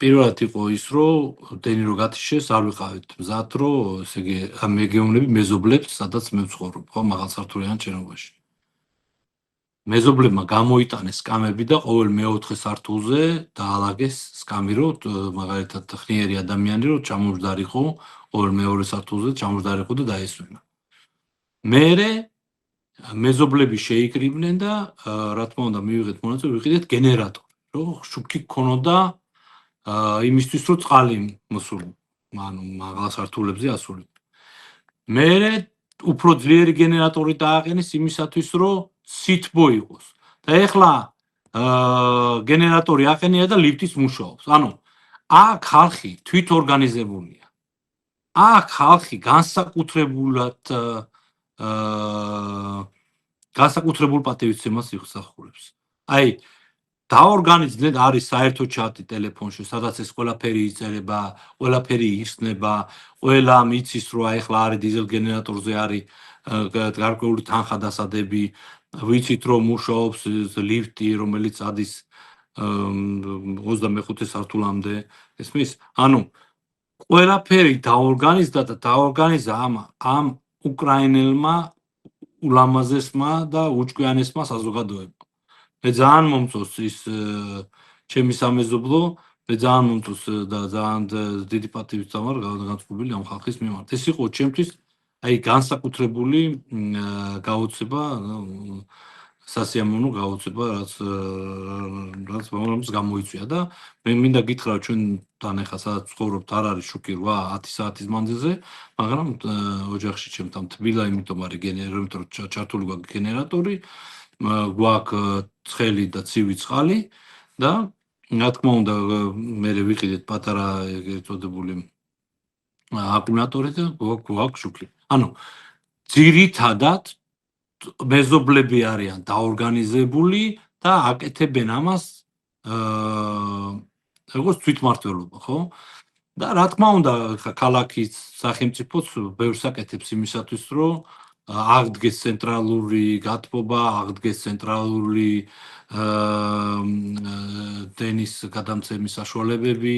პირველად იყო ის, რომ დენი რო გათიშეს, არ ვიყავით მზად, რომ ესე იგი მეგეუნები მეზობლებს, სადაც მე ვცხოვრობ, ხო, მაღალსართულიან შენობაში. მეზობლებმა გამოიტანეს სკამები და ყოველ მეოთხე სართულზე დაალაგეს სკამი, რომ მაგალითად ხნიერი ადამიანი რომ ჩამოჯდარიყო, ყოველ მეორე სართულზე ჩამოჯდარიყო და დაესვენა. მერე მეზობლები შეიკრიბნენ და რა თქმა უნდა მივიღეთ მონაწილე, ვიყიდეთ გენერატორი, რომ შუქი გქონოდა იმისთვის რომ წყალი მოსულიყო, ანუ მაღალსართულებზე ასულიყო. მერე უფრო ძლიერი გენერატორი დააყენეს იმისათვის, რომ სითბო იყოს. და ეხლა გენერატორი აყენია და ლიფტიც მუშაობს. ანუ აქ ხალხი თვითორგანიზებულია. აქ ხალხი განსაკუთრებულ პატივისცემას იხსახურებს. აი დაორგანიზდნენ არის საერთო ჩატი ტელეფონში, სადაც ეს ყველაფერი იწერება, ყველაფერი იხსნება, ყველა მიცის რომ აი ახლა არის დიზელ გენერატორზე არის გარკვეული თანხა დასადები, ვიცით რომ მუშაობს ლიფტი, რომელიც ადის 25 სართულამდე. ესმის? ანუ ყველაფერი დაორგანიზდა და დაორგანიზა ამ უკრაინელმა ულამაზესმა და უჭკვიანესმა საზოგადოებამ. მე ძალიან მომწონს ის ჩემი სამეზობლო, მე ძალიან მომწონს და ძალიან დიდი პატივით ვამარ განწყობილი ამ ხალხის მიმართ. ეს იყო ჩემთვის აი განსაკუთრებული გაოცება, სასიამოვნო გაოცება, რაც გამოიწვია და მე მინდა გითხრა ჩვენთან ახლა სადაც ვცხოვრობთ არ არის შუქი 8-10 საათის მანძილზე, მაგრამ ოჯახში ჩემთან თბილა, იმიტომ არის გენერატორი, ჩართული გვაქვს გენერატორი, გვაქვს ცხელი და ცივი წყალი და რა თქმა უნდა მე ვიყიდეთ პატარა ეგრეთწოდებული აკუმულატორი და გვაქვს შუქი. ანუ ძირითადად მეზობლები არიან დაორგანიზებული და აკეთებენ ამას როგორც თვითმმართველობა, ხო? და რა თქმა უნდა ქალაქის სახელმწიფოც ბევრს აკეთებს იმისათვის, რომ აღდგეს ცენტრალური გათბობა, აღდგეს ცენტრალური დენის გადამცემის საშუალებები